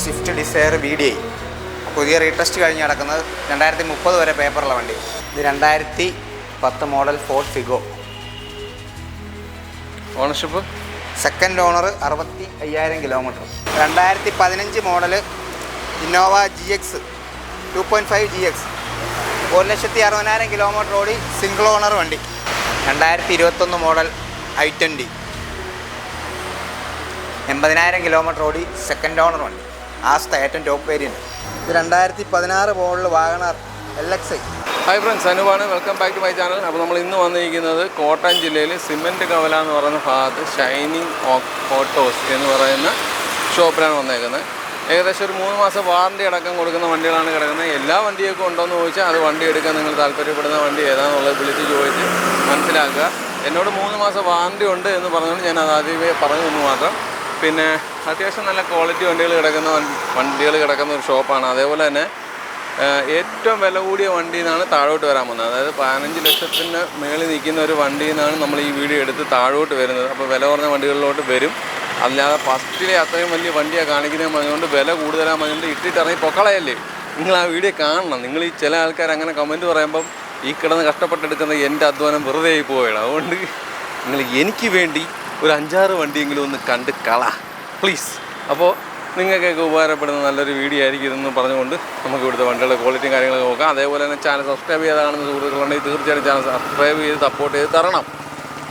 Swift Dzire VDI പുതിയ retest കഴിഞ്ഞ് നടക്കുന്നത് 2030 വരെ പേപ്പറുള്ള വണ്ടി. ഇത് 2010 model Ford Figo. Ownership second owner, 65,000 kilometre. 2015 model Innova GX 2.5 GX 1,60,000 kilometre ഓടി, സിംഗിൾ ഓണർ വണ്ടി. 2021 മോഡൽ i20 80,000 കിലോമീറ്റർ ഓടി, സെക്കൻഡ് ഓണർ വണ്ടി. ആസ്ത ഏറ്റവും ടോപ്പ് വേരിയൻറ്റ്. ഇത് 2016 model WagonR LXi. Hi friends, അനുവാണ്. Welcome back to my channel. അപ്പോൾ നമ്മൾ ഇന്ന് വന്നിരിക്കുന്നത് കോട്ടയം ജില്ലയിൽ സിമെൻറ്റ് കവല എന്ന് പറയുന്ന ഭാഗത്ത് ഷൈനിങ് ഓട്ടോസ് എന്ന് പറയുന്ന ഷോപ്പിലാണ് വന്നേക്കുന്നത്. ഏകദേശം ഒരു 3 മാസം വാറണ്ടി അടക്കം കൊടുക്കുന്ന വണ്ടികളാണ് കിടക്കുന്നത്. എല്ലാ വണ്ടിയൊക്കെ ഉണ്ടോയെന്ന് ചോദിച്ചാൽ അത് വണ്ടി എടുക്കാൻ നിങ്ങൾ താല്പര്യപ്പെടുന്ന വണ്ടി ഏതാണെന്നുള്ളത് വിളിച്ച് ചോദിച്ച് മനസ്സിലാക്കുക. എന്നോട് 3 മാസം വാറണ്ടി ഉണ്ട് എന്ന് പറഞ്ഞുകൊണ്ട് ഞാൻ അത് ആദ്യമേ പറഞ്ഞു എന്ന് മാത്രം. പിന്നെ അത്യാവശ്യം നല്ല ക്വാളിറ്റി വണ്ടികൾ കിടക്കുന്ന ഒരു ഷോപ്പാണ്. അതേപോലെ തന്നെ ഏറ്റവും വില കൂടിയ വണ്ടിയിൽ നിന്നാണ് താഴോട്ട് വരാൻ പോകുന്നത്. അതായത് 15 ലക്ഷത്തിന് മേളിൽ നിൽക്കുന്ന ഒരു വണ്ടിയിൽ നിന്നാണ് നമ്മൾ ഈ വീഡിയോ എടുത്ത് താഴോട്ട് വരുന്നത്. അപ്പോൾ വില കുറഞ്ഞ വണ്ടികളിലോട്ട് വരും. അല്ലാതെ ഫസ്റ്റിലെ അത്രയും വലിയ വണ്ടിയാണ് കാണിക്കുന്നത് പറഞ്ഞുകൊണ്ട് വില കൂടുതലാകുമ്പോൾ പറഞ്ഞുകൊണ്ട് ഇട്ടിട്ടിറങ്ങി പൊക്കളയല്ലേ. നിങ്ങൾ ആ വീഡിയോ കാണണം. നിങ്ങൾ ഈ ചില ആൾക്കാർ അങ്ങനെ കമൻറ്റ് പറയുമ്പം ഈ കിടന്ന് കഷ്ടപ്പെട്ടെടുക്കുന്ന എൻ്റെ അധ്വാനം വെറുതെ ആയി പോവുകയാണ്. അതുകൊണ്ട് നിങ്ങൾ എനിക്ക് വേണ്ടി ഒരു 5-6 വണ്ടിയെങ്കിലും ഒന്ന് കണ്ട് പ്ലീസ്. അപ്പോൾ നിങ്ങൾക്കൊക്കെ ഉപകാരപ്പെടുന്ന നല്ലൊരു വീഡിയോ ആയിരിക്കും ഇതെന്ന് പറഞ്ഞുകൊണ്ട് നമുക്ക് ഇവിടുത്തെ വണ്ടികളുടെ ക്വാളിറ്റിയും കാര്യങ്ങളൊക്കെ നോക്കാം. അതേപോലെ തന്നെ ചാനൽ സബ്സ്ക്രൈബ് ചെയ്താണെന്ന് സുഹൃത്തുക്കളുണ്ടെങ്കിൽ തീർച്ചയായിട്ടും ചാനൽ സബ്സ്ക്രൈബ് ചെയ്ത് സപ്പോർട്ട് ചെയ്ത് തരണം.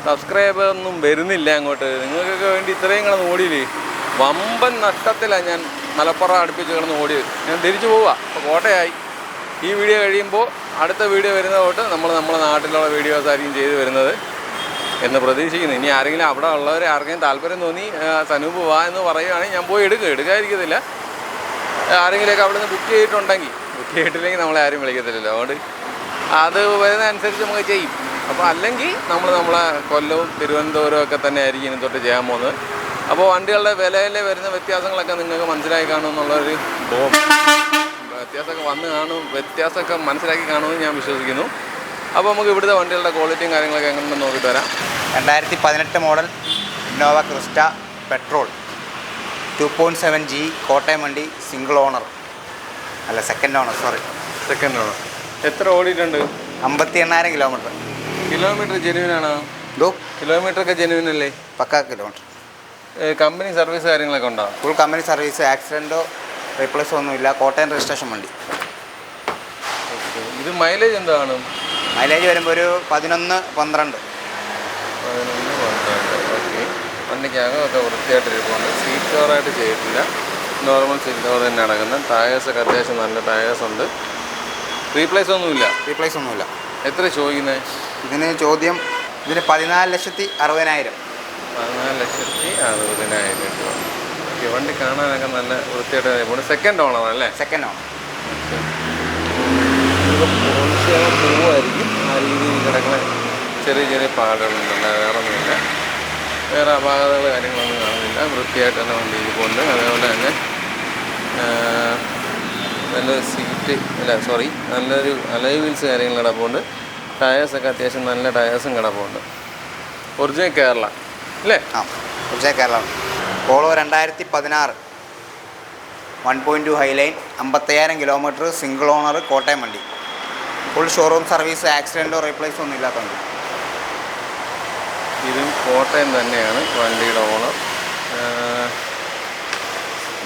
സബ്സ്ക്രൈബ് ഒന്നും വരുന്നില്ല അങ്ങോട്ട്. നിങ്ങൾക്കൊക്കെ വേണ്ടി ഇത്രയും കിടന്ന് ഓടിയില്ലേ. വമ്പൻ നഷ്ടത്തിലാണ് ഞാൻ മലപ്പുറം അടുപ്പിച്ച് കിടന്ന് ഓടിയത്. ഞാൻ തിരിച്ചു പോവുക. അപ്പോൾ കോട്ടയായി. ഈ വീഡിയോ കഴിയുമ്പോൾ അടുത്ത വീഡിയോ വരുന്നത് തൊട്ട് നമ്മളെ നാട്ടിലുള്ള വീഡിയോസ് ആയിരിക്കും ചെയ്ത് വരുന്നത് എന്ന് പ്രതീക്ഷിക്കുന്നു. ഇനി ആരെങ്കിലും അവിടെ ഉള്ളവർ ആർക്കെങ്കിലും താല്പര്യം തോന്നി സനൂപ് വാ എന്ന് പറയുകയാണെങ്കിൽ ഞാൻ പോയി എടുക്കാതിരിക്കത്തില്ല. ആരെങ്കിലുമൊക്കെ അവിടെ നിന്ന് ബുക്ക് ചെയ്തിട്ടില്ലെങ്കിൽ നമ്മളെ ആരും വിളിക്കത്തില്ലല്ലോ. അതുകൊണ്ട് അത് വരുന്നതനുസരിച്ച് നമുക്ക് ചെയ്യും. അപ്പോൾ അല്ലെങ്കിൽ നമ്മളെ കൊല്ലവും തിരുവനന്തപുരവും ഒക്കെ തന്നെ ആയിരിക്കും ഇനി തൊട്ട് ചെയ്യാൻ പോകുന്നത്. അപ്പോൾ വണ്ടികളുടെ വിലയിൽ വരുന്ന വ്യത്യാസങ്ങളൊക്കെ നിങ്ങൾക്ക് മനസ്സിലാക്കി കാണുമെന്നുള്ളൊരു വ്യത്യാസമൊക്കെ മനസ്സിലാക്കി കാണുമെന്ന് ഞാൻ വിശ്വസിക്കുന്നു. അപ്പോൾ നമുക്ക് ഇവിടുത്തെ വണ്ടികളുടെ ക്വാളിറ്റിയും കാര്യങ്ങളൊക്കെ എങ്ങനെയുണ്ടെന്ന് നോക്കിയിട്ട് വരാം. 2018 model Innova Crysta petrol 2.7 G Kottayam വണ്ടി, സിംഗിൾ ഓണർ അല്ല സെക്കൻഡ് ഓണർ. Second owner. എത്ര ഓടിയിട്ടുണ്ട്? 58,000 കിലോമീറ്റർ. കിലോമീറ്റർ ജെനുവിനാണോ? കിലോമീറ്ററൊക്കെ ജെനുവിനല്ലേ? പക്കാ കിലോമീറ്റർ. കമ്പനി സർവീസ് കാര്യങ്ങളൊക്കെ ഉണ്ടോ? ഫുൾ കമ്പനി സർവീസ്, ആക്സിഡൻറ്റോ റീപ്ലേസോ ഒന്നുമില്ല. കോട്ടയം രജിസ്ട്രേഷൻ വണ്ടി. ഇത് മൈലേജ് എന്താണ്? മൈലേജ് വരുമ്പോൾ ഒരു 11-12. ഓക്കെ. വണ്ടിക്കകമൊക്കെ വൃത്തിയായിട്ട് ഇരിപ്പുണ്ട്. സീറ്റ് കവറായിട്ട് ചെയ്തിട്ടില്ല. നോർമൽ സീറ്റ് കവർ തന്നെ അടങ്ങുന്നത്. ടയേഴ്സൊക്കെ അത്യാവശ്യം നല്ല ടയേഴ്സ് ഉണ്ട്. റീപ്ലേസ് ഒന്നുമില്ല. എത്ര ചോദിക്കുന്നത്? ഇതിന് 14,60,000. 14,60,000 രൂപ. ഓക്കെ. വണ്ടി കാണാനൊക്കെ നല്ല വൃത്തിയായിട്ട് ഇരിപ്പുണ്ട്. സെക്കൻഡ് ഓണർ അല്ലേ? Second owner. പോവായിരിക്കും. ആ രീതിയിൽ കിടക്കുന്ന ചെറിയ പാടുകളുണ്ടല്ലോ. വേറെ ഒന്നുമില്ല. വേറെ അപാകതകൾ കാര്യങ്ങളൊന്നും കാണുന്നില്ല. വൃത്തിയായിട്ട് തന്നെ വണ്ടി ഇരിപ്പുണ്ട്. അതേപോലെ തന്നെ നല്ലൊരു നല്ലൊരു അലോയ് വീൽസ് കാര്യങ്ങൾ കിടപ്പുണ്ട്. ടയേഴ്സൊക്കെ അത്യാവശ്യം നല്ല ടയേഴ്സും കിടപ്പുണ്ട്. ഒറിജിനൽ കേരള അല്ലേ? Original Kerala. Polo 2016 1.2 Highline, 55,000 kilometre, single owner, Kottayam വണ്ടി. ഫുൾ ഷോറൂം സർവീസ്, ആക്സിഡൻറ്റോ റീപ്ലേസോ ഒന്നും ഇല്ലാത്തതുണ്ട്. ഇതും കോട്ടയം തന്നെയാണ് വണ്ടിയുടെ ഓണർ.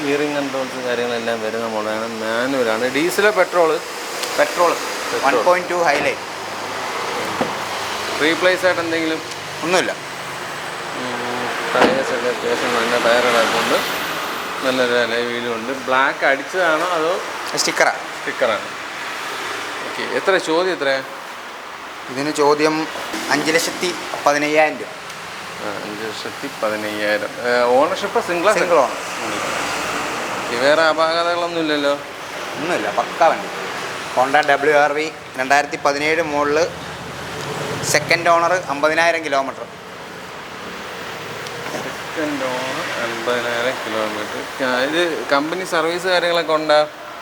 ഗിയറിംഗ് കൺട്രോൾസ് കാര്യങ്ങളെല്ലാം വരുന്ന മോഡലാണ്. മാനുവലാണ്. ഡീസലോ പെട്രോൾ 1.2 ഹൈലൈൻ. റീപ്ലേസ് ആയിട്ട് എന്തെങ്കിലും? ഒന്നുമില്ല. ടയേഴ്സൊക്കെ അത്യാവശ്യം നല്ല ടയറുകളായിട്ടുണ്ട്. നല്ലൊരു അലോയ് വീലും ഉണ്ട്. ബ്ലാക്ക് അടിച്ചതാണോ അതോ സ്റ്റിക്കറാണ്? ഓക്കെ. എത്ര ചോദ്യം? ഇതിന് ചോദ്യം 5,15,000 രൂപ. 5,15,000. Ownership single owner. വേറെ അപാകതകളൊന്നും ഇല്ലല്ലോ? ഒന്നുമില്ല. പക്കാ വണ്ടി. Honda WRV 2017 model, second owner, 50,000 kilometre. Second owner 50,000 kilometre. ഇത് കമ്പനി സർവീസ് കാര്യങ്ങളൊക്കെ ഉണ്ടോ?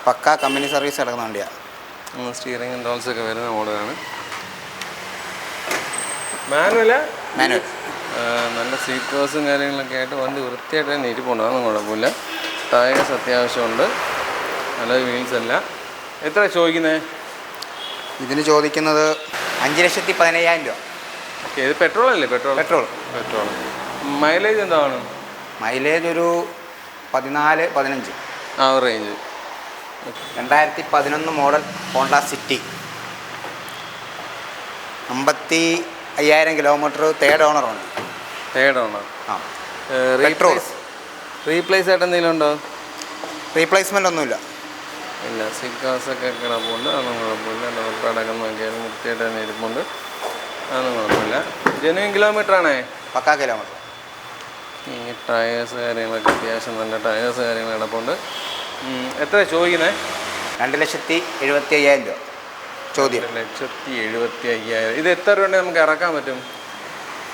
പക്കാ കമ്പനി സർവീസ് കിടക്കുന്ന വണ്ടിയാണ്. സ്റ്റിയറിംഗ് കൺട്രോൾസൊക്കെ വരുന്ന മോഡലാണ്. മാനുവൽ. നല്ല സീറ്റ് കവേഴ്സും കാര്യങ്ങളൊക്കെ ആയിട്ട് വണ്ടി വൃത്തിയായിട്ട് തന്നെ ഇരിപ്പുണ്ട്. അതൊന്നും കുഴപ്പമില്ല. ടയേഴ്സ് അത്യാവശ്യമുണ്ട്. നല്ല വീൽസ് അല്ല. എത്ര ചോദിക്കുന്നത്? ഇതിന് ചോദിക്കുന്നത് 5,15,000 രൂപ. ഓക്കെ, ഇത് പെട്രോൾ അല്ലേ? പെട്രോൾ. മൈലേജ് എന്താണ്? മൈലേജ് ഒരു 14-15 ആ ഒരു range. 2011 model Honda City, 55,000 kilometre, third ഓണറുണ്ട്. ആ, പെട്രോൾ. റീപ്ലേസ് ആയിട്ട് എന്തെങ്കിലും ഉണ്ടോ? റീപ്ലേസ്മെൻ്റ് ഒന്നുമില്ല. ഇല്ല. സിക്കാസൊക്കെ കിടപ്പുണ്ട്, അതൊന്നും കുഴപ്പമില്ല. ഡോർപ്പടക്കം നോക്കിയാലും വൃത്തിയായിട്ട് തന്നെ ഇരിപ്പുണ്ട്, അതൊന്നും കുഴപ്പമില്ല. ജെന്യുവൻ കിലോമീറ്റർ ആണേ? പക്കാ കിലോമീറ്റർ. ഈ ടയേഴ്സ് കാര്യങ്ങളൊക്കെ അത്യാവശ്യം നല്ല ടയേഴ്സ് കാര്യങ്ങൾ കിടപ്പുണ്ട്. എത്ര ചോദിക്കുന്നത്? 2,75,000 രൂപ ചോദ്യം. 2,75,000. ഇത് എത്ര രൂപ നമുക്ക് ഇറക്കാൻ പറ്റും?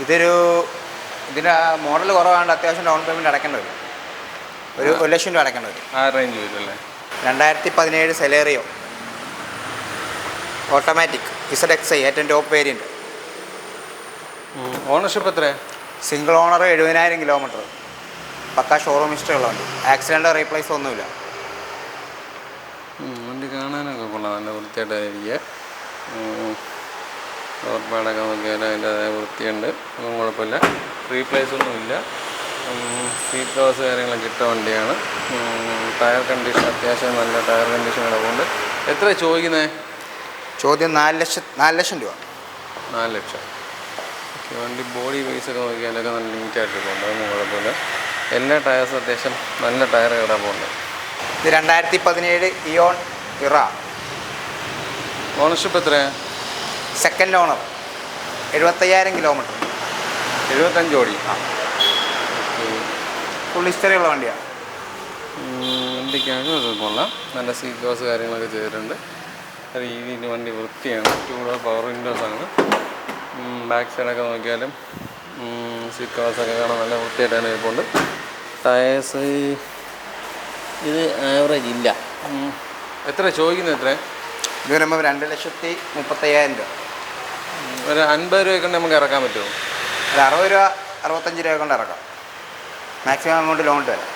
ഇതിൻ്റെ മോഡൽ കുറവാണ്ട് അത്യാവശ്യം ഡൗൺ പേയ്മെൻറ്റ് അടയ്ക്കേണ്ടി വരും. ഒരു 1,00,000 രൂപ അടയ്ക്കേണ്ടി വരും. ആ റേഞ്ച് വരും അല്ലേ? 2017 സെലേറിയോ ഓട്ടോമാറ്റിക് ZXi, ഏറ്റവും ടോപ്പ് വേരിയൻറ്റ്. ഓണർഷിപ്പ് എത്ര? സിംഗിൾ ഓണർ, 70,000 കിലോമീറ്റർ, പക്കാ ഷോറൂം ഹിസ്റ്ററി ഉള്ള വണ്ടി. ആക്സിഡൻറ്റ് റീപ്ലേസ് ഒന്നുമില്ല. വണ്ടി കാണാനൊക്കെ കൊള്ളാം, നല്ല വൃത്തിയായിട്ടായിരിക്കുക. ഡോർപ്പാടൊക്കെ നോക്കിയാൽ അതിൻ്റെതായ വൃത്തിയുണ്ട്, ഒന്നും കുഴപ്പമില്ല. റീപ്ലേസ് ഒന്നുമില്ല. സീറ്റ് കവേഴ്സ് കാര്യങ്ങളൊക്കെ ഇട്ട വണ്ടിയാണ്. ടയർ കണ്ടീഷൻ അത്യാവശ്യം നല്ല ടയർ കണ്ടീഷൻ കിടപ്പുണ്ട്. എത്ര ചോദിക്കുന്നത്? ചോദ്യം 4,00,000 രൂപ. 4,00,000. ഓക്കെ, വണ്ടി ബോഡി വൈസൊക്കെ നോക്കിയാലൊക്കെ നല്ല നീറ്റായിട്ടിട്ടുണ്ട്, അതൊന്നും കുഴപ്പമില്ല. എല്ലാ ടയേഴ്സും അത്യാവശ്യം നല്ല ടയർ കിടപ്പുണ്ട്. ഇത് 2017 ഇയോൺ ഇറ. ഓണർഷിപ്പ് എത്രയാണ്? Second owner, 75,000 kilometre. 75 ഓടി. ആ, ഫുൾ ഹിസ്റ്ററി ഉള്ള വണ്ടിയാണ്. വണ്ടിക്കാണ് അത് കൊള്ളാം. നല്ല സീറ്റ് കവേഴ്സ് കാര്യങ്ങളൊക്കെ ചെയ്തിട്ടുണ്ട്. രീതിയിൽ വണ്ടി വൃത്തിയാണ്. 2 ഡോർ പവർ വിൻഡോസാണ്. ബാക്ക് സൈഡൊക്കെ നോക്കിയാലും സീറ്റ് കവേഴ്സൊക്കെ കാണാൻ നല്ല വൃത്തിയായിട്ടാണ് ഇരിപ്പുണ്ട്. ടയേഴ്സ് ഇത് ആവറേജ് ഇല്ല. എത്ര ചോദിക്കുന്നത്? എത്ര ഇത് വരുമ്പോൾ 2,30,000 രൂപ. ഒരു 50 രൂപ കൊണ്ട് നമുക്ക് ഇറക്കാൻ പറ്റുമോ? ഒരു 60 രൂപ 65 രൂപ കൊണ്ട് ഇറക്കാം. മാക്സിമം എമൗണ്ട് ലോൺ തരാം.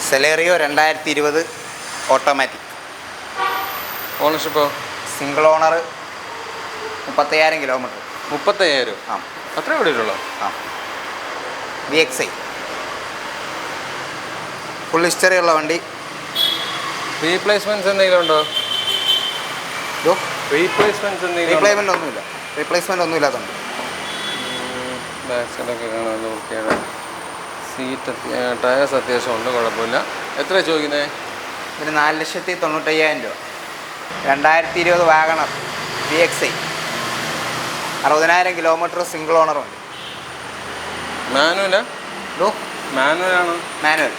Celerio 2020 automatic. ഓണർഷിപ്പോ? Single owner, 30,000 kilometre. 35,000? ആ, അത്ര എവിടെയുള്ളൂ. ആ, VXi, ഫുൾ ഹിസ്റ്ററി ഉള്ള വണ്ടി. റീപ്ലേസ്മെൻറ്റ്സ് എന്തെങ്കിലും ഉണ്ടോ? റീപ്ലേസ്മെൻറ്റ് ഒന്നും ഇല്ലാത്തതുണ്ട്. ബാക്ക് സൈഡൊക്കെ കാണാൻ വൃത്തിയാണ്. സീറ്റ് ടയേഴ്സ് അത്യാവശ്യം ഉണ്ട്, കുഴപ്പമില്ല. എത്ര ചോദിക്കുന്നത്? ഇതിന് 4,95,000 രൂപ. 2020 വാഗണർ VXi, 60,000 കിലോമീറ്റർ, സിംഗിൾ ഓണറുണ്ട്. മാനുവലാ? മാനുവലാണോ? മാനുവൽ.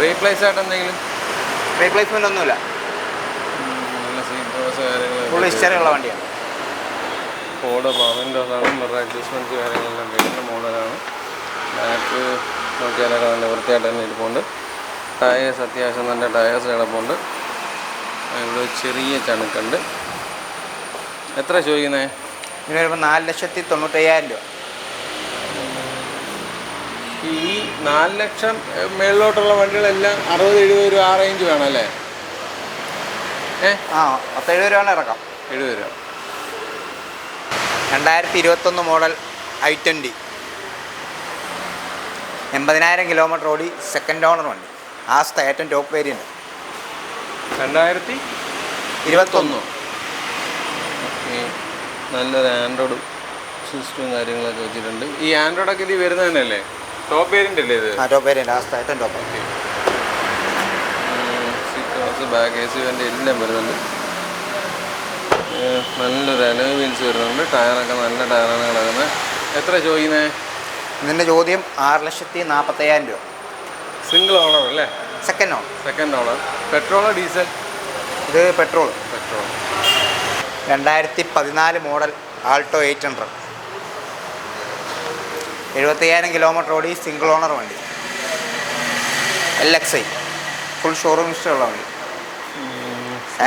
റീപ്ലേസ് ആയിട്ട് എന്തെങ്കിലും? റീപ്ലേസ്മെൻ്റ് ഒന്നുമില്ല. നല്ല സീറ്റ് കവേഴ്സ് കാര്യങ്ങൾ, ഫുൾ ഹിസ്റ്ററി ഉള്ള വണ്ടിയാണ്. ഫോർഡ് പവർ വിൻഡോസാണ്. മിറർ അഡ്ജസ്റ്റ്മെൻറ്റ്സ് കാര്യങ്ങളെല്ലാം കഴിയുന്ന മോഡലാണ്. ബാക്ക് നോക്കിയാലൊക്കെ നല്ല വൃത്തിയായിട്ട് തന്നെ ഇരിപ്പുണ്ട്. ടയേഴ്സ് അത്യാവശ്യം നല്ല ടയേഴ്സ് കിടപ്പുണ്ട്. ഇവിടെ ചെറിയ ചണുക്കുണ്ട്. എത്ര ചോദിക്കുന്നത്? ഇതിന് വരുമ്പോൾ 4,95,000 രൂപ. ഈ 4,00,000 മേളിലോട്ടുള്ള വണ്ടികളെല്ലാം 60-70 രൂപ ആ റേഞ്ച് വേണമല്ലേ? ആ, 70 രൂപ ഇറക്കാം. 70 രൂപ. 2021 മോഡൽ i20, 80,000 കിലോമീറ്റർ ഓടി, സെക്കൻഡ് ഓണർ വണ്ടി. ആസ്ത, ഏറ്റവും ടോപ്പ് വേരിയൻറ്റ്. 2021. ഓക്കെ, നല്ലൊരു ആൻഡ്രോയിഡ് സിസ്റ്റവും കാര്യങ്ങളൊക്കെ വെച്ചിട്ടുണ്ട്. ഈ ആൻഡ്രോയിഡൊക്കെ ഇത് വരുന്നത് തന്നെയല്ലേ? ടോപ്പ് വേരിയൻ്റ് അല്ലേ ഇത്? ആ, ടോപ്പ് വേരിയൻ്റ്. ആസ്ത ഏറ്റവും top. Okay, seat back AC വേണ്ടി എല്ലാം വരുന്നുണ്ട്. നല്ലൊരു അലോയ് വീൽസ് വരുന്നുണ്ട്. ടയറൊക്കെ നല്ല ടയറാണ് കിടക്കുന്നത്. എത്ര ചോദിക്കുന്നത്? ഇതിൻ്റെ ചോദ്യം 6,40,000 രൂപ. സിംഗിൾ ഓണർ അല്ലേ? Second owner. പെട്രോളോ ഡീസൽ? ഇത് പെട്രോൾ. 2014 മോഡൽ ആൾട്ടോ 800, 70,000 കിലോമീറ്റർ ഓടി, സിംഗിൾ ഓണർ വണ്ടി. LXi, ഫുൾ ഷോറൂം ഹിസ്റ്ററി ഉള്ള വണ്ടി.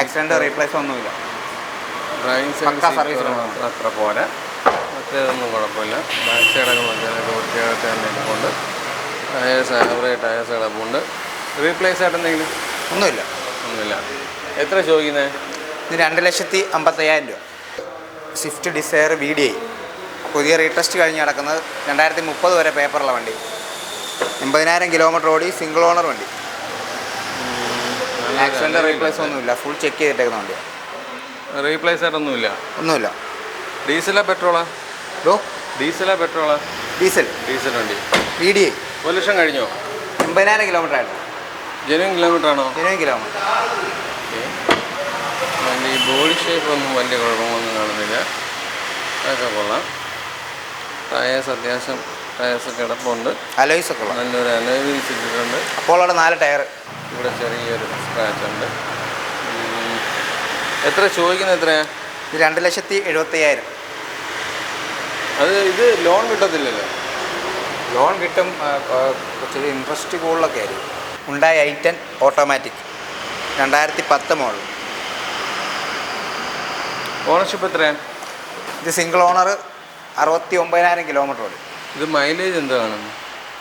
ആക്സിഡൻറ്റ് റീപ്ലേസ് ഒന്നുമില്ല. ഡ്രൈവിംഗ് സർവീസ് അത്ര പോരാ, മറ്റേതൊന്നും കുഴപ്പമില്ല. ബാക്ക് സൈഡൊക്കെ നോക്കിയാലൊക്കെ വൃത്തിയായിട്ട് തന്നെ ഇരിപ്പുണ്ട്. ടയേഴ്സ് ആവറേജ് ടയേഴ്സ് കിടപ്പുണ്ട്. റീപ്ലേസ് ആയിട്ട് എന്തെങ്കിലും? ഒന്നുമില്ല. എത്ര ചോദിക്കുന്നത്? ഇത് 2,55,000 രൂപ. സ്വിഫ്റ്റ് ഡിസയർ VDI പുതിയ റീടെസ്റ്റ് കഴിഞ്ഞ് കിടക്കുന്നത്. 2030 വരെ പേപ്പറുള്ള വണ്ടി. 80,000 കിലോമീറ്റർ ഓടി. സിംഗിൾ ഓണർ വണ്ടി. ആക്സിഡൻറ്റ് റീപ്ലേസ് ഒന്നുമില്ല. ഫുൾ ചെക്ക് ചെയ്തിട്ടേക്കുന്ന വണ്ടിയാണ്. റീപ്ലേസ് ആയിട്ടൊന്നുമില്ല? ഒന്നുമില്ല. ഡീസലാ പെട്രോളാ? ഡീസലാ പെട്രോളാ? ഡീസൽ വണ്ടി. VDI 1 ലക്ഷം കഴിഞ്ഞോ? 80,000 കിലോമീറ്റർ ആയിരുന്നു. ജെന്യൂൻ കിലോമീറ്റർ ആണോ? Genuine kilometre. വണ്ടി ബോഡി ഷേപ്പ് ഒന്നും വലിയ കുഴപ്പങ്ങളൊന്നും കാണുന്നില്ല. അതൊക്കെ കൊള്ളാം. ടയേഴ്സ് അത്യാവശ്യം ടയേഴ്സ് കിടപ്പുണ്ട്. അലോയ്സ് ഒക്കെ നല്ലൊരു അലോയ് വീൽസ് ഇട്ടിട്ടുണ്ട്. അപ്പോൾ അവിടെ 4 ടയർ. ഇവിടെ ചെറിയൊരു സ്ക്രാച്ച് ഉണ്ട്. എത്ര ചോദിക്കുന്നത്? എത്രയാ? ഇത് 2,75,000. ഇത് ലോൺ കിട്ടത്തില്ലല്ലോ? ലോൺ കിട്ടും. കുറച്ച് ഇൻട്രസ്റ്റ് കൂടുതലൊക്കെ ആയിരിക്കും. Hyundai i10 automatic 2010 model. Ownership എത്രയാണ്? ഇത് സിംഗിൾ ഓണർ. 69,000 കിലോമീറ്റർ ഓടി. ഇത് മൈലേജ് എന്താണ്?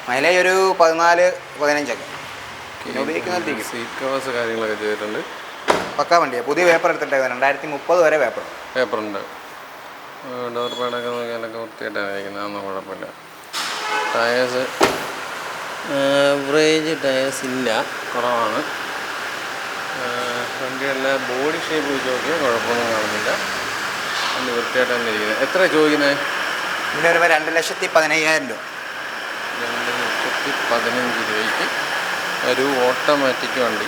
മൈലേജ് ഒരു 14-15 ഒക്കെ. ഉപയോഗിക്കുന്ന സീറ്റ് കവേഴ്സ് കാര്യങ്ങളൊക്കെ ചെയ്തിട്ടുണ്ട്. പക്കാ വണ്ടിയാണ്. പുതിയ പേപ്പർ എടുത്തിട്ടേക്കുന്നത്. 2030 വരെ പേപ്പറുണ്ട്. ഡോർ പാഡൊക്കെ നോക്കിയാലൊക്കെ വൃത്തിയായിട്ടാണ് ഇരിക്കുന്നത്. അതൊന്നും കുഴപ്പമില്ല. ടയേഴ്സ് ആവറേജ് ടയേഴ്സ് ഇല്ല, കുറവാണ്. വണ്ടിയുടെ ബോഡി ഷേപ്പ് വെച്ച് നോക്കിയാൽ കുഴപ്പമൊന്നും കാണുന്നില്ല. വണ്ടി വൃത്തിയായിട്ട് തന്നെ ഇരിക്കുന്നത്. എത്ര ചോദിക്കുന്നത്? ഇതിന് വരുമ്പോൾ 2,15,000 രൂപ. 2,15,000 രൂപയ്ക്ക് ഒരു ഓട്ടോമാറ്റിക് വണ്ടി.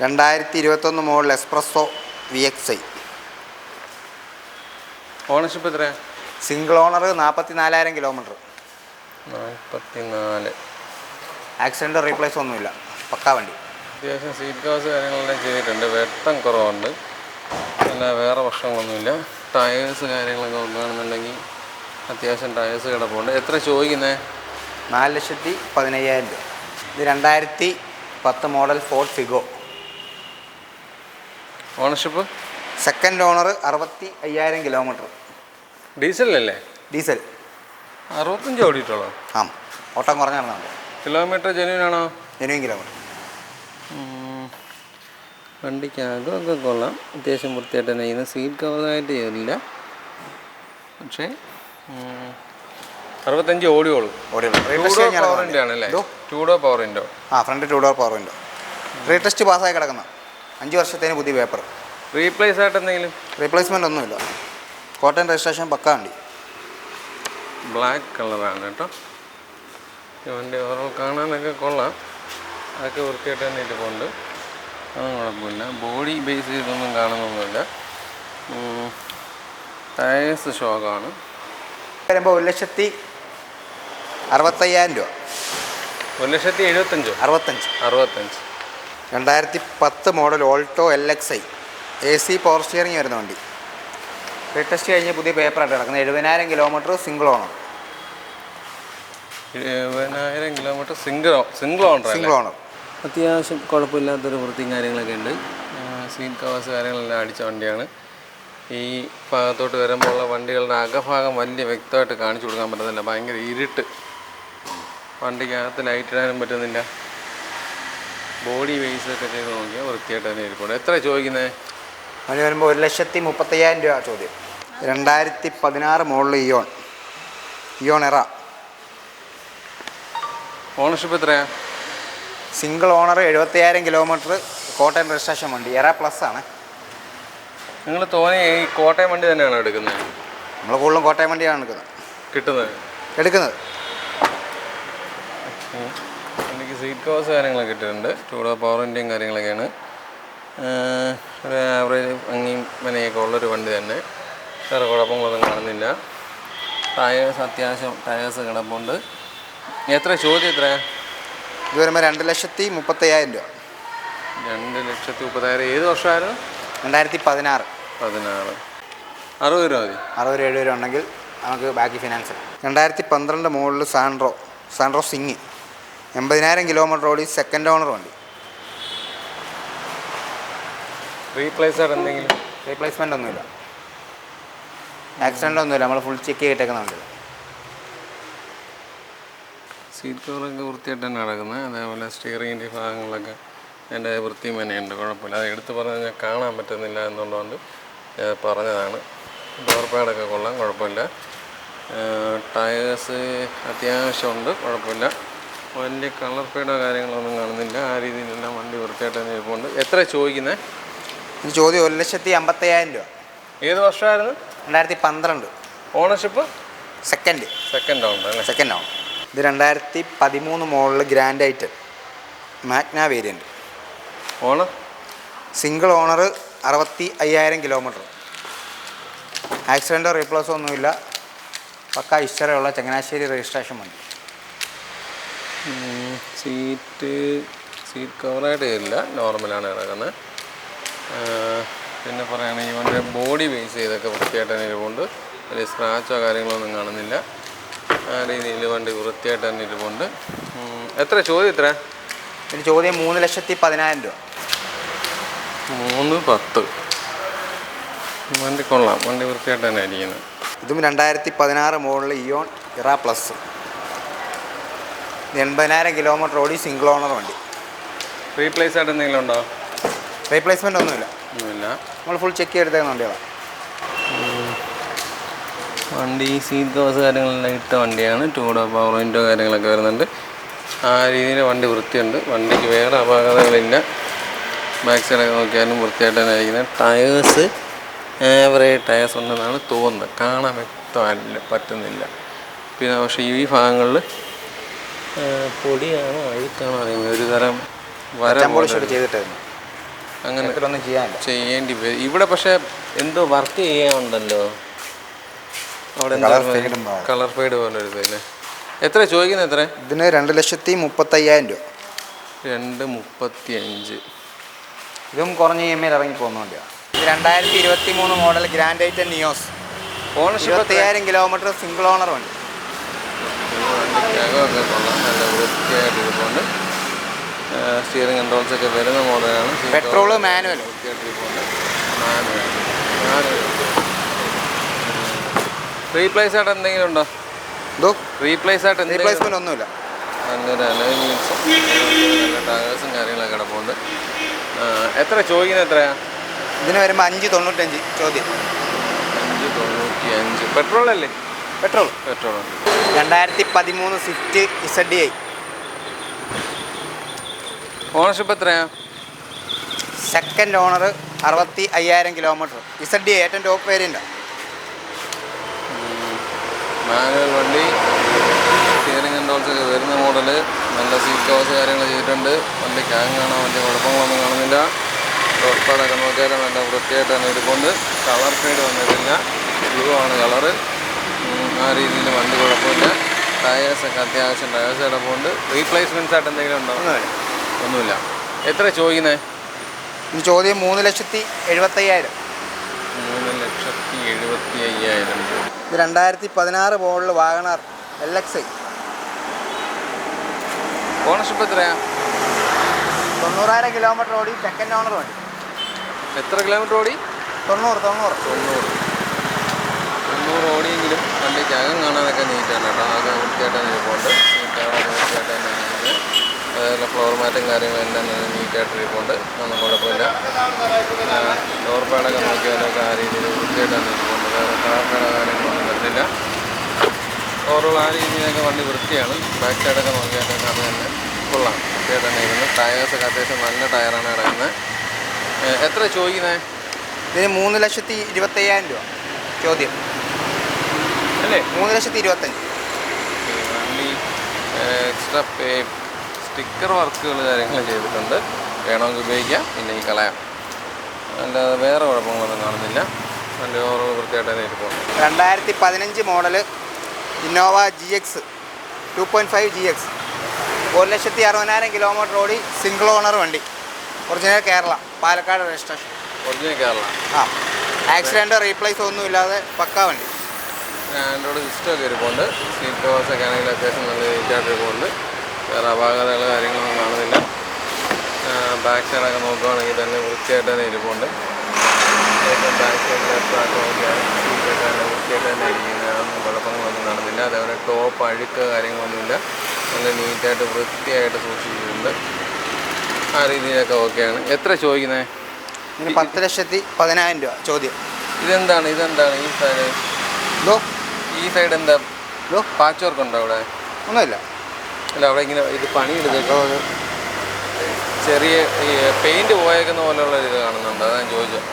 2021 മോഡൽ എക്സ്പ്രസ്സോ VXi. ഓണർഷിപ്പ് എത്രയാണ്? Single owner. 44,000 kilometre. 44. Accident replace ഒന്നുമില്ല. പക്കാ വണ്ടി. അത്യാവശ്യം സീറ്റ് കവേഴ്സ് കാര്യങ്ങളെല്ലാം ചെയ്തിട്ടുണ്ട്. വെട്ടം കുറവുണ്ട്. അല്ല വേറെ പ്രശ്നങ്ങളൊന്നുമില്ല. ടയേഴ്സ് കാര്യങ്ങളൊക്കെ നോക്കുകയാണെന്നുണ്ടെങ്കിൽ അത്യാവശ്യം ടയേഴ്സ് കിടപ്പുണ്ട്. എത്ര ചോദിക്കുന്നത്? 4,15,000 രൂപ. ഇത് 2010 model Ford Figo. Ownership? Second owner. 65,000 kilometre. ഡീസലല്ലേ? ഡീസൽ. 65 ഓടിയിട്ടുള്ളൂ. ഓട്ടം കുറഞ്ഞ നടന്നുണ്ട്. കിലോമീറ്റർ ജെന്യൂൻ ആണോ? Genuine kilometre. വണ്ടിക്കകമൊക്കെ കൊള്ളാം. അത്യാവശ്യം വൃത്തിയായിട്ട് തന്നെ ചെയ്യുന്നത്. സീറ്റ് കവറായിട്ട് ചെയ്തില്ല. പക്ഷേ 65 ഓടിയോളൂ. പവറിൻ്റെ ആണല്ലേ? 2 door power window. Front 2 door power window. Retest പാസ്സായി കിടക്കുന്ന. 5 വർഷത്തേന് പുതിയ പേപ്പർ. റീപ്ലേസ് ആയിട്ട് എന്തെങ്കിലും? റീപ്ലേസ്മെൻ്റ് ഒന്നുമില്ല. കോട്ടയം രജിസ്ട്രേഷൻ പക്കാ വണ്ടി. ബ്ലാക്ക് കളറാണ് കേട്ടോ. വണ്ടി ഓവറോൾ കാണാനൊക്കെ കൊള്ളാം. അതൊക്കെ വൃത്തിയായിട്ട് തന്നെ ഇരിപ്പുണ്ട്. അതൊന്നും കുഴപ്പമില്ല. ബോഡി ബേസ് ചെയ്തൊന്നും കാണുന്നൊന്നുമില്ല. ടയേഴ്സ് ഷോക്കാണ്. വരുമ്പോൾ 1,65,000 രൂപ. 1,75,000? 65. 2010 model Alto LXi. AC power steering വരുന്ന വണ്ടി. റീടെസ്റ്റ് കഴിഞ്ഞ് പുതിയ പേപ്പറായിട്ട് കിടക്കുന്നത്. 70,000 kilometre. Single owner. 70,000 kilometre. Single owner. അത്യാവശ്യം കുഴപ്പമില്ലാത്തൊരു വൃത്തിയും കാര്യങ്ങളൊക്കെ ഉണ്ട്. സീറ്റ് കവേഴ്സ് കാര്യങ്ങളെല്ലാം അടിച്ച വണ്ടിയാണ്. ഈ ഭാഗത്തോട്ട് വരുമ്പോൾ ഉള്ള വണ്ടികളുടെ അകഭാഗം വലിയ വ്യക്തമായിട്ട് കാണിച്ചു കൊടുക്കാൻ പറ്റുന്നില്ല. ഭയങ്കര ഇരുട്ട്. വണ്ടിക്കകത്ത് ലൈറ്റ് ഇടാനും പറ്റുന്നില്ല. ബോഡി വെയ്സൊക്കെ ചെയ്ത് നോക്കിയാൽ വൃത്തിയായിട്ട് തന്നെ ഇരിപ്പുണ്ട്. എത്ര ചോദിക്കുന്നത്? അതിന് വരുമ്പോൾ 1,30,000 രൂപ ചോദ്യം. 2016 മോഡൽ ഇയോൺ എറ. ഓണർഷിപ്പ് എത്രയാണ്? Single owner. 70,000 kilometre. Kottayam registration വണ്ടി. എറ പ്ലസ് ആണ്. നിങ്ങൾ തോന്നി ഈ കോട്ടയം വണ്ടി തന്നെയാണോ എടുക്കുന്നത്? നമ്മൾ കൂടുതലും കോട്ടയം വണ്ടിയാണ് എടുക്കുന്നത്. എനിക്ക് സീറ്റ് കവേഴ്സ് കാര്യങ്ങളൊക്കെ ഇട്ടിട്ടുണ്ട്. 2 ഡോർ പവർ വിൻഡോയും കാര്യങ്ങളൊക്കെയാണ്. ഒരു ആവറേജ് ഭംഗിയും മനയൊക്കെ ഉള്ളൊരു വണ്ടി തന്നെ. വേറെ കുഴപ്പങ്ങളൊന്നും കാണുന്നില്ല. ടയേഴ്സ് അത്യാവശ്യം ടയേഴ്സ് കിടപ്പുണ്ട്. എത്ര ചോദ്യം? എത്രയാണ്? ഇത് വരുമ്പോൾ 2,30,000 രൂപ. 2,30,000. ഏത് വർഷമായിരുന്നു? 2016. 60 രൂപ മതി. 60-70 രൂപ ഉണ്ടെങ്കിൽ നമുക്ക് ബാക്കി finance. 2012 model Santro Xing. 80,000 kilometre ഓടി. സെക്കൻഡ് ഓണർ വണ്ടി. റീപ്ലേസ് ആയിട്ട് എന്തെങ്കിലും? റീപ്ലേസ്മെൻ്റ് ഒന്നുമില്ല. ആക്സിഡൻ്റ് ഒന്നുമില്ല. നമ്മൾ ഫുൾ ചെക്ക് ചെയ്തിട്ടേക്കുന്ന വണ്ടി. സീറ്റ് കവറൊക്കെ വൃത്തിയായിട്ട് തന്നെ നടക്കുന്നത്. അതേപോലെ സ്റ്റിയറിങ്ങിൻ്റെ ഭാഗങ്ങളൊക്കെ അതിൻ്റെ വൃത്തിയും തന്നെയുണ്ട്, കുഴപ്പമില്ല. അത് എടുത്ത് പറഞ്ഞാൽ കാണാൻ പറ്റുന്നില്ല എന്നുള്ളതുകൊണ്ട് പറഞ്ഞതാണ്. ഡോർ പാഡൊക്കെ കൊള്ളാം, കുഴപ്പമില്ല. ടയേഴ്സ് അത്യാവശ്യമുണ്ട്, കുഴപ്പമില്ല. വലിയ കളർ ഫെയ്ഡോ കാര്യങ്ങളൊന്നും കാണുന്നില്ല. ആ രീതിയിലെല്ലാം വണ്ടി വൃത്തിയായിട്ട് തന്നെ ഇരിപ്പുണ്ട്. എത്ര ചോദിക്കുന്നത്? ഇത് ചോദ്യം 1,50,000 രൂപ. ഏത് വർഷമായിരുന്നു? 2012. ഓണർഷിപ്പ് സെക്കൻഡ് ഓണർ അല്ലേ? സെക്കൻഡ് ആണ്. ഇത് 2013 model grand i ten Magna variant. Owner single owner, 65,000 kilometre. ആക്സിഡൻറ്റോ റീപ്ലേസോ ഒന്നുമില്ല. പക്ക ഹിസ്റ്ററിയുള്ള ചങ്ങനാശ്ശേരി രജിസ്ട്രേഷൻ വണ്ടി. സീറ്റ് കവറായിട്ട് ഇല്ല, നോർമലാണ് കിടക്കുന്നത്. പിന്നെ പറയുകയാണെങ്കിൽ വണ്ടി ബോഡി ബേസ് ചെയ്തൊക്കെ വൃത്തിയായിട്ട് തന്നെ ഇരിപ്പുണ്ട്. വലിയ സ്ക്രാച്ചോ കാര്യങ്ങളൊന്നും കാണുന്നില്ല. ആ രീതിയിൽ വണ്ടി വൃത്തിയായിട്ട് തന്നെ ഇരിപ്പുണ്ട്. എത്ര ചോദ്യം? എത്ര? ഇതിന് ചോദ്യം 3,10,000 രൂപ. 3,10,000. വണ്ടി കൊള്ളാം, വണ്ടി വൃത്തിയായിട്ട് തന്നെ ഇരിക്കുന്നത്. ഇതും 2016 മോഡൽ ഇയോൺ ഇറ പ്ലസ്. 80,000 കിലോമീറ്റർ ഓടി, സിംഗിൾ ഓണർ വണ്ടി. റീപ്ലേസ് ആയിട്ട് എന്തെങ്കിലും ഉണ്ടോ? റീപ്ലേസ്മെൻ്റ് ഒന്നുമില്ല. നമ്മൾ ഫുൾ ചെക്ക് ചെയ്തെടുത്തേക്കുന്ന വണ്ടികളാണ്. വണ്ടി സീറ്റ് കവേഴ്സ് കാര്യങ്ങളെല്ലാം ഇട്ട വണ്ടിയാണ്. 2 ഡോർ പവർ വിൻഡോ കാര്യങ്ങളൊക്കെ വരുന്നുണ്ട്. ആ രീതിയിൽ വണ്ടി വൃത്തിയുണ്ട്. വണ്ടിക്ക് വേറെ അപാകതകളില്ല. ബാക്ക് സൈഡൊക്കെ നോക്കിയാലും വൃത്തിയായിട്ട് തന്നെ ഇരിക്കുന്നത്. ടയേഴ്സ് ആവറേജ് ടയേഴ്സ് ഉണ്ടെന്നാണ് തോന്നുന്നത്, കാണാൻ വ്യക്തമല്ല, പറ്റുന്നില്ല. പിന്നെ പക്ഷേ ഈ ഭാഗങ്ങളിൽ പൊടിയാണോ അഴുക്കാണോ അറിയുന്നത്, ഒരു തരം ചെയ്തിട്ടായിരുന്നു. അങ്ങനെ ചെയ്യേണ്ടി വരും. ഇവിടെ പക്ഷേ എന്തോ വർക്ക് ചെയ്യാനുണ്ടല്ലോ അവിടെ, കളർ ഫെയ്ഡ് പോലെ ഒരു ഇതല്ലേ. എത്ര ചോദിക്കുന്നത്? എത്ര? ഇതിന് 2,35,000 രൂപ. 2,35,000. ഇതും കുറഞ്ഞ EMI ഇറങ്ങി പോകുന്ന വണ്ടിയാണ്. ഇത് 2023 model grand i ten Nios. Ownership 25,000 kilometre, single owner വണ്ടി. വണ്ടിക്കകമൊക്കെ കൊള്ളാം, നല്ല വൃത്തിയായിട്ട് ഇരിപ്പുണ്ട്. സ്റ്റിയറിംഗ് കൺട്രോൾസ് ഒക്കെ വരുന്ന മോഡലാണ്. Petrol manual. റീപ്ലേസ് ആയിട്ട് എന്തെങ്കിലും ഉണ്ടോ? റീപ്ലേസ്മെന്റ് ഒന്നുമില്ല. നല്ലൊരു അലൈൻമെൻറ്റ്സും നല്ല ടയേഴ്സും കാര്യങ്ങളൊക്കെ കിടപ്പുണ്ട്. എത്ര ചോദിക്കുന്നത്? എത്രയാണ്? ഇതിന് വരുമ്പോൾ 5,95 ചോദ്യം. 5,95. പെട്രോൾ അല്ലേ? പെട്രോൾ. 2013 Swift ZDI. ഓണർഷിപ്പ് എത്രയാണ്? Second owner, 65,000 kilometre. ZDI ഏറ്റവും ടോപ്പ് വേരിയൻ്റ്. മാനുവൽ വണ്ടി, സ്റ്റിയറിംഗ് കൺട്രോൾസ് ഒക്കെ വരുന്ന മോഡല്. നല്ല സീറ്റ് കവേഴ്സ് കാര്യങ്ങൾ ചെയ്തിട്ടുണ്ട്. വണ്ടി ഹാങ് കാണാൻ വലിയ കുഴപ്പങ്ങളൊന്നും കാണുന്നില്ല. ഡോർപ്പാടൊക്കെ നോക്കിയാലും നല്ല വൃത്തിയായിട്ട് തന്നെ ഇരിപ്പുണ്ട്. കളർ ഫെയ്ഡ് വന്നിട്ടില്ല, ബ്ലൂ ആണ് കളറ്. ആ രീതിയിൽ വണ്ടി കുഴപ്പമില്ല. ടയേഴ്സൊക്കെ അത്യാവശ്യം ടയേഴ്സ് കിടപ്പുണ്ട്. റീപ്ലേസ്മെൻറ്റ്സ് ആയിട്ട് എന്തെങ്കിലും ഉണ്ടോ? ഒന്നുമില്ല. എത്ര ചോദിക്കുന്നത്? ഈ ചോദ്യം 3,70,000. 3,70,000 രൂപ. ഇത് 2016 മോഡൽ വാഗണർ LXi. ഓണർഷിപ്പ് എത്രയാണ്? 90,000 കിലോമീറ്റർ ഓടി, സെക്കൻഡ് ഓണർ വണ്ടി. എത്ര കിലോമീറ്റർ ഓടി? 90 ഓടിയെങ്കിലും വണ്ടിക്ക് അകം കാണാനൊക്കെ നീറ്റാണ് കേട്ടോ. ആകെ വൃത്തിയായിട്ട് ഇരിപ്പുണ്ട്. വൃത്തിയായിട്ട് തന്നെ ഇരിക്കുന്നത്. അതേപോലെ ഫ്ലോർ മാറ്റും കാര്യങ്ങളെല്ലാം നല്ല നീറ്റായിട്ട് ഇരിപ്പുണ്ട്. ഒന്നും കുഴപ്പമില്ല. ഡോർ പാഡൊക്കെ നോക്കിയാലൊക്കെ ആ രീതിയിൽ വൃത്തിയായിട്ട് തന്നെ ഇരിപ്പുണ്ട്. വേറെ കളർപ്പേട കാര്യങ്ങളൊന്നും വരുന്നില്ല. ഓവറോൾ ആ രീതിയിലൊക്കെ വണ്ടി വൃത്തിയാണ്. ബാക്ക് സൈഡൊക്കെ നോക്കിയാലൊക്കെ അത് തന്നെ കൊള്ളാം, വൃത്തിയായിട്ട് തന്നെ ഇരുന്നു. ടയേഴ്സൊക്കെ അത്യാവശ്യം നല്ല ടയറാണ് കിടക്കുന്നത്. എത്ര ചോദിക്കുന്നത്? ഇതിന് 3,25,000 രൂപ ചോദ്യം അല്ലേ? 3,25,000. വണ്ടി എക്സ്ട്രാ സ്റ്റിക്കർ വർക്കുകൾ കാര്യങ്ങൾ ചെയ്തിട്ടുണ്ട്. വേണമെങ്കിൽ ഉപയോഗിക്കാം, ഇല്ലെങ്കിൽ കളയാം. അല്ലാതെ വേറെ കുഴപ്പങ്ങളൊന്നും കാണുന്നില്ല. നല്ല ഓവറോൾ വൃത്തിയായിട്ട് തന്നെ ഇരിപ്പുണ്ട്. 2015 model Innova GX 2.5 GX. 1,60,000 kilometre ഓടി, സിംഗിൾ ഓണർ വണ്ടി. Original Kerala, Palakkad registration. Original Kerala. ആക്സിഡൻറ്റോ റീപ്ലേസോ ഒന്നും ഇല്ലാതെ പക്കാ വണ്ടി. ആൻഡ്രോയിഡ് സിസ്റ്റമൊക്കെ ഇരിപ്പുണ്ട്. സീറ്റ് കവേഴ്സൊക്കെ ആണെങ്കിൽ അത്യാവശ്യം നല്ല നീറ്റായിട്ട് ഇരിപ്പുണ്ട്. വേറെ അപാകതകൾ കാര്യങ്ങളൊന്നും കാണുന്നില്ല. ബാക്ക് സൈഡൊക്കെ നോക്കുകയാണെങ്കിൽ തന്നെ വൃത്തിയായിട്ട് തന്നെ ഇരിപ്പുണ്ട്. ഏറ്റവും ബാക്ക് സൈഡിലൊക്കെ നോക്കിയാൽ സീറ്റൊക്കെ തന്നെ വൃത്തിയായിട്ട് തന്നെ ഇരിക്കുന്നത്. കുഴപ്പങ്ങളൊന്നും കാണുന്നില്ല. അതേപോലെ ടോപ്പ് അഴുക്ക് കാര്യങ്ങളൊന്നുമില്ല. നല്ല നീറ്റായിട്ട് വൃത്തിയായിട്ട് സൂക്ഷിച്ചിട്ടുണ്ട്. ആ രീതിയിലൊക്കെ ഓക്കെയാണ്. എത്ര ചോദിക്കുന്നത്? ഇതിന് 10,10,000 രൂപ ചോദ്യം. ഇതെന്താണ് ഈ സൈഡ്? ഈ സൈഡ് എന്താ പാച്ച് വർക്ക് ഉണ്ടോ അവിടെ? ഒന്നുമില്ല. അല്ല, അവിടെ ഇങ്ങനെ ഇത് പണിയെടുത്തിട്ടോ ചെറിയ ഈ പെയിൻറ്റ് പോയേക്കുന്ന പോലെയുള്ള ഇത് കാണുന്നുണ്ട്. അതാണ് ചോദിച്ചത്.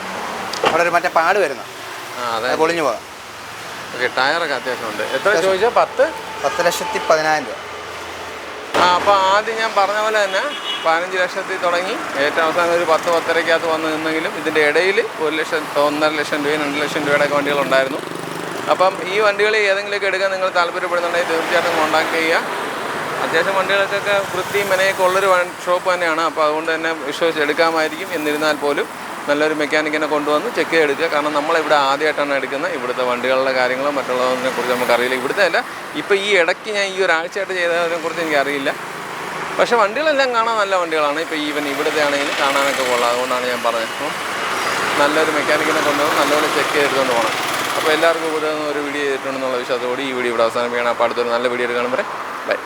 അവിടെ ഒരു മറ്റേ പാട് വരുന്നു. അതെ, പൊളിഞ്ഞു പോകാം. ഓക്കെ, ടയറൊക്കെ അത്യാവശ്യമുണ്ട്. എത്ര ചോദിച്ചാൽ? 10,10,000 രൂപ. അപ്പോൾ ആദ്യം ഞാൻ പറഞ്ഞ പോലെ തന്നെ 15 ലക്ഷത്തിൽ തുടങ്ങി ഏറ്റവും അവസാനം ഒരു 10-10.5 വന്ന് നിന്നെങ്കിലും ഇതിൻ്റെ ഇടയിൽ 1 ലക്ഷം, 1.5 ലക്ഷം രൂപയും 2 ലക്ഷം രൂപയുടെ വണ്ടികളുണ്ടായിരുന്നു. അപ്പം ഈ വണ്ടികൾ ഏതെങ്കിലുമൊക്കെ എടുക്കാൻ നിങ്ങൾ താല്പര്യപ്പെടുന്നുണ്ടെങ്കിൽ തീർച്ചയായിട്ടും കോൺടാക്ട് ചെയ്യുക. അത്യാവശ്യം വണ്ടികൾക്കൊക്കെ വൃത്തിയും മെനയൊക്കെ ഉള്ളൊരു ഷോപ്പ് തന്നെയാണ്. അപ്പോൾ അതുകൊണ്ട് തന്നെ വിശ്വസിച്ച് എടുക്കാമായിരിക്കും. എന്നിരുന്നാൽ പോലും നല്ലൊരു മെക്കാനിക്കിനെ കൊണ്ടുവന്ന് ചെക്ക് ചെയ്തെടുക്കുക. കാരണം നമ്മളിവിടെ ആദ്യമായിട്ടാണ് എടുക്കുന്നത്. ഇവിടുത്തെ വണ്ടികളുടെ കാര്യങ്ങളോ മറ്റുള്ളതിനെ കുറിച്ച് നമുക്കറിയില്ല. ഇവിടുത്തെ അല്ല, ഇപ്പോൾ ഈ ഇടയ്ക്ക് ഞാൻ ഈ ഒരാഴ്ചയായിട്ട് ചെയ്തതിനെക്കുറിച്ച് എനിക്കറിയില്ല. പക്ഷേ വണ്ടികളെല്ലാം കാണാൻ നല്ല വണ്ടികളാണ്. ഇപ്പോൾ ഈവൻ ഇവിടുത്തെ ആണെങ്കിലും കാണാനൊക്കെ കൊള്ളാം. അതുകൊണ്ടാണ് ഞാൻ പറഞ്ഞത്. അപ്പം നല്ലൊരു മെക്കാനിക്കിനെ കൊണ്ടുവന്ന് നല്ലപോലെ ചെക്ക് ചെയ്തെടുത്തുകൊണ്ട് പോകണം. അപ്പോൾ എല്ലാവർക്കും ഉപയോഗം ഒരു വീഡിയോ ചെയ്തിട്ടുണ്ടെന്നുള്ള വിശ്വാസത്തോടെ ഈ വീഡിയോ ഇവിടെ അവസാനിപ്പിക്കണം. അപ്പോൾ അടുത്തൊരു നല്ല വീഡിയോ കാണുമ്പോൾ